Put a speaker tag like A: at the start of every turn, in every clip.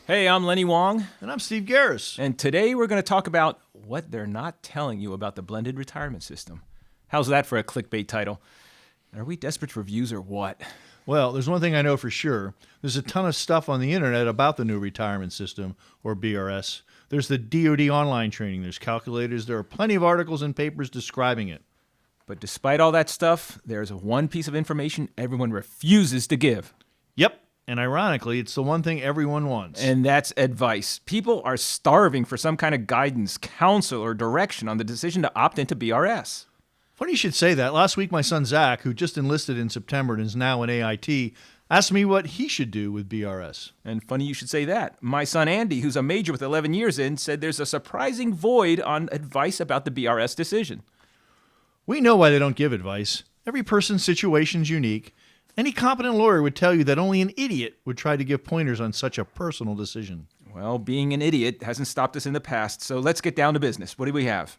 A: Hey, I'm Lenny Wong,
B: And I'm Steve Garris.
A: and today we're going to talk about what they're not telling you about the blended retirement system. How's that for a clickbait title? Are we desperate for views or what?
B: Well, there's one thing I know for sure. There's a ton of stuff on the internet about the new retirement system, or BRS. There's the DoD online training, there's calculators, there are plenty of articles and papers describing it.
A: But despite all that stuff, there's one piece of information everyone refuses to give,
B: Yep, and ironically, it's the one thing everyone wants.
A: and that's advice. People are starving for some kind of guidance, counsel, or direction on the decision to opt into BRS.
B: Funny you should say that. Last week, my son Zach, who just enlisted in September and is now in AIT, asked me what he should do with BRS.
A: And funny you should say that. My son Andy, who's a major with 11 years in, said there's a surprising void on advice about the BRS decision.
B: We know why they don't give advice. Every person's situation's unique. Any competent lawyer would tell you that only an idiot would try to give pointers on such a personal decision.
A: Well, being an idiot hasn't stopped us in the past, so let's get down to business. What do we have?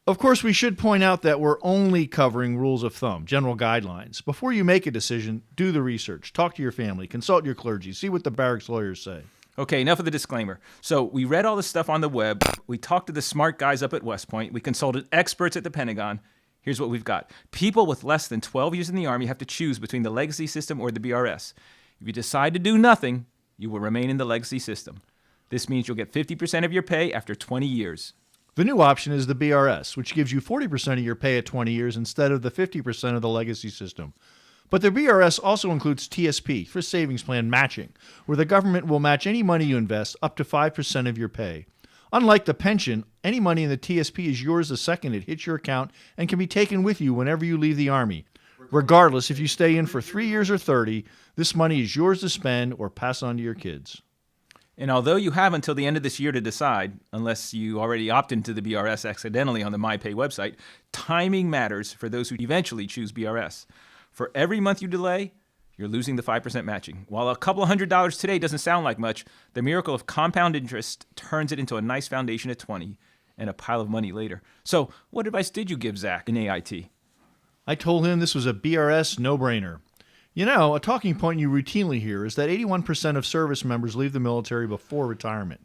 B: Of course, we should point out that we're only covering rules of thumb, general guidelines. Before you make a decision, do the research, talk to your family, consult your clergy, see what the barracks lawyers say.
A: Okay, enough of the disclaimer. So we read all this stuff on the web, we talked to the smart guys up at West Point, we consulted experts at the Pentagon. Here's what we've got. People with less than 12 years in the Army have to choose between the legacy system or the BRS. If you decide to do nothing, you will remain in the legacy system. This means you'll get 50% of your pay after 20 years.
B: The new option is the BRS, which gives you 40% of your pay at 20 years instead of the 50% of the legacy system. But the BRS also includes TSP, for savings plan matching, where the government will match any money you invest up to 5% of your pay. Unlike the pension, any money in the TSP is yours the second it hits your account and can be taken with you whenever you leave the Army. Regardless if you stay in for 3 years or 30, this money is yours to spend or pass on to your kids.
A: And although you have until the end of this year to decide, unless you already opt into the BRS accidentally on the MyPay website, timing matters for those who eventually choose BRS. For every month you delay, you're losing the 5% matching. While a couple of $100 today doesn't sound like much, the miracle of compound interest turns it into a nice foundation at 20 and a pile of money later. So what advice did you give Zach in AIT?
B: I told him this was a BRS no-brainer. You know, a talking point you routinely hear is that 81% of service members leave the military before retirement.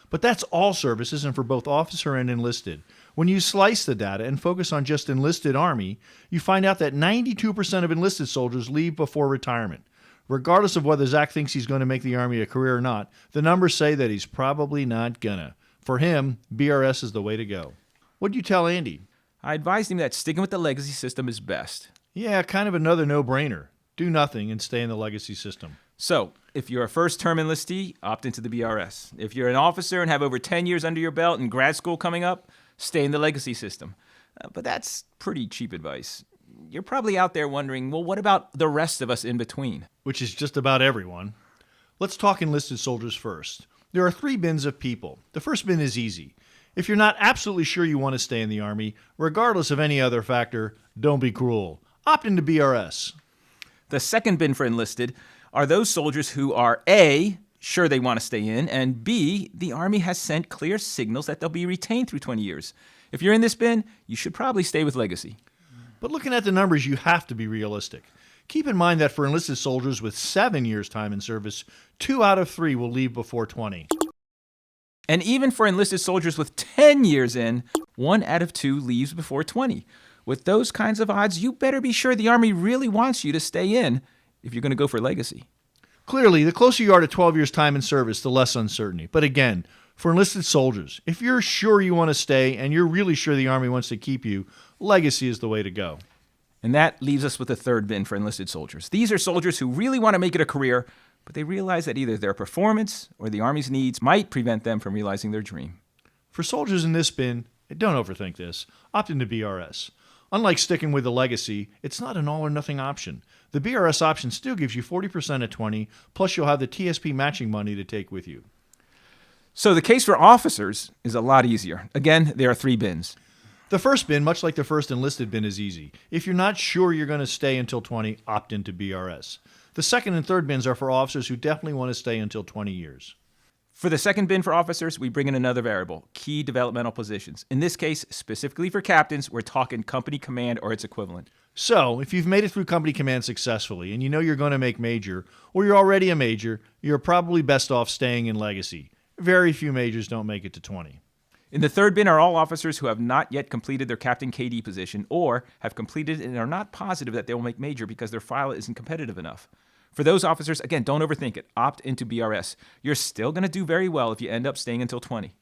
B: But that's all services and for both officer and enlisted. When you slice the data and focus on just enlisted Army, you find out that 92% of enlisted soldiers leave before retirement. Regardless of whether Zach thinks he's going to make the Army a career or not, the numbers say that he's probably not gonna. For him, BRS is the way to go. What'd you tell Andy?
A: I advised him that sticking with the legacy system is best.
B: Yeah, kind of another no-brainer. Do nothing and stay in the legacy system.
A: So, if you're a first-term enlistee, opt into the BRS. If you're an officer and have over 10 years under your belt and grad school coming up, stay in the legacy system. But that's pretty cheap advice. You're probably out there wondering, well, what about the rest of us in between?
B: Which is just about everyone. Let's talk enlisted soldiers first. There are 3 bins of people. The first bin is easy. If you're not absolutely sure you want to stay in the Army, regardless of any other factor, don't be cruel. Opt into BRS.
A: The second bin for enlisted are those soldiers who are A, sure they want to stay in, and B, the Army has sent clear signals that they'll be retained through 20 years. If you're in this bin, you should probably stay with legacy.
B: But looking at the numbers, you have to be realistic. Keep in mind that for enlisted soldiers with 7 years' time in service, 2 out of 3 will leave before 20.
A: And even for enlisted soldiers with 10 years in, 1 out of 2 leaves before 20. With those kinds of odds, you better be sure the Army really wants you to stay in if you're going to go for legacy.
B: Clearly, the closer you are to 12 years' time in service, the less uncertainty. But again, for enlisted soldiers, if you're sure you want to stay and you're really sure the Army wants to keep you, legacy is the way to go.
A: And that leaves us with the third bin for enlisted soldiers. These are soldiers who really want to make it a career, but they realize that either their performance or the Army's needs might prevent them from realizing their dream.
B: For soldiers in this bin, don't overthink this. Opt into BRS. Unlike sticking with the legacy, it's not an all-or-nothing option. The BRS option still gives you 40% at 20, plus you'll have the TSP matching money to take with you.
A: So the case for officers is a lot easier. Again, there are 3 bins.
B: The first bin, much like the first enlisted bin, is easy. If you're not sure you're going to stay until 20, opt into BRS. The second and third bins are for officers who definitely want to stay until 20 years.
A: For the second bin for officers, we bring in another variable, key developmental positions. In this case, specifically for captains, we're talking company command or its equivalent.
B: So, if you've made it through company command successfully and you know you're going to make major, or you're already a major, you're probably best off staying in legacy. Very few majors don't make it to 20.
A: In the third bin are all officers who have not yet completed their Captain KD position or have completed it and are not positive that they will make major because their file isn't competitive enough. For those officers, again, don't overthink it. Opt into BRS. You're still going to do very well if you end up staying until 20.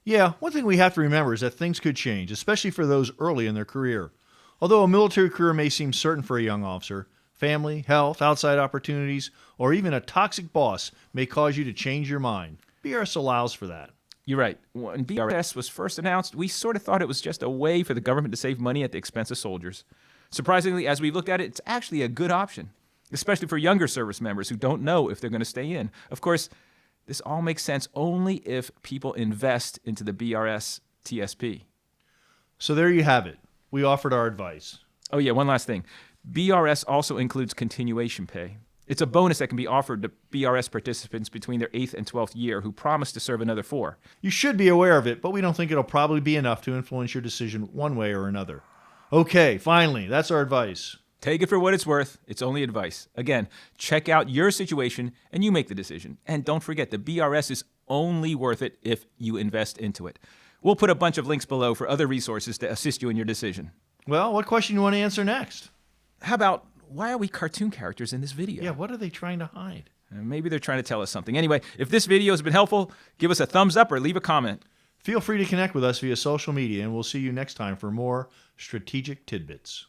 B: Yeah, one thing we have to remember is that things could change, especially for those early in their career. Although a military career may seem certain for a young officer, family, health, outside opportunities, or even a toxic boss may cause you to change your mind. BRS allows for that.
A: You're right. When BRS was first announced, we sort of thought it was just a way for the government to save money at the expense of soldiers. Surprisingly, as we looked at it, it's actually a good option, especially for younger service members who don't know if they're going to stay in. Of course, this all makes sense only if people invest into the BRS TSP.
B: So there you have it. We offered our advice.
A: Oh yeah, one last thing. BRS also includes continuation pay. It's a bonus that can be offered to BRS participants between their 8th and 12th year who promise to serve another 4.
B: You should be aware of it, but we don't think it'll probably be enough to influence your decision one way or another. Okay, finally, that's our advice.
A: Take it for what it's worth. It's only advice. Again, check out your situation and you make the decision. And don't forget, the BRS is only worth it if you invest into it. We'll put a bunch of links below for other resources to assist you in your decision.
B: Well, what question do you want to answer next?
A: How about, why are we cartoon characters in this video?
B: Yeah, what are they trying to hide?
A: Maybe they're trying to tell us something. Anyway, if this video has been helpful, give us a thumbs up or leave a comment.
B: Feel free to connect with us via social media, and we'll see you next time for more Strategic Tidbits.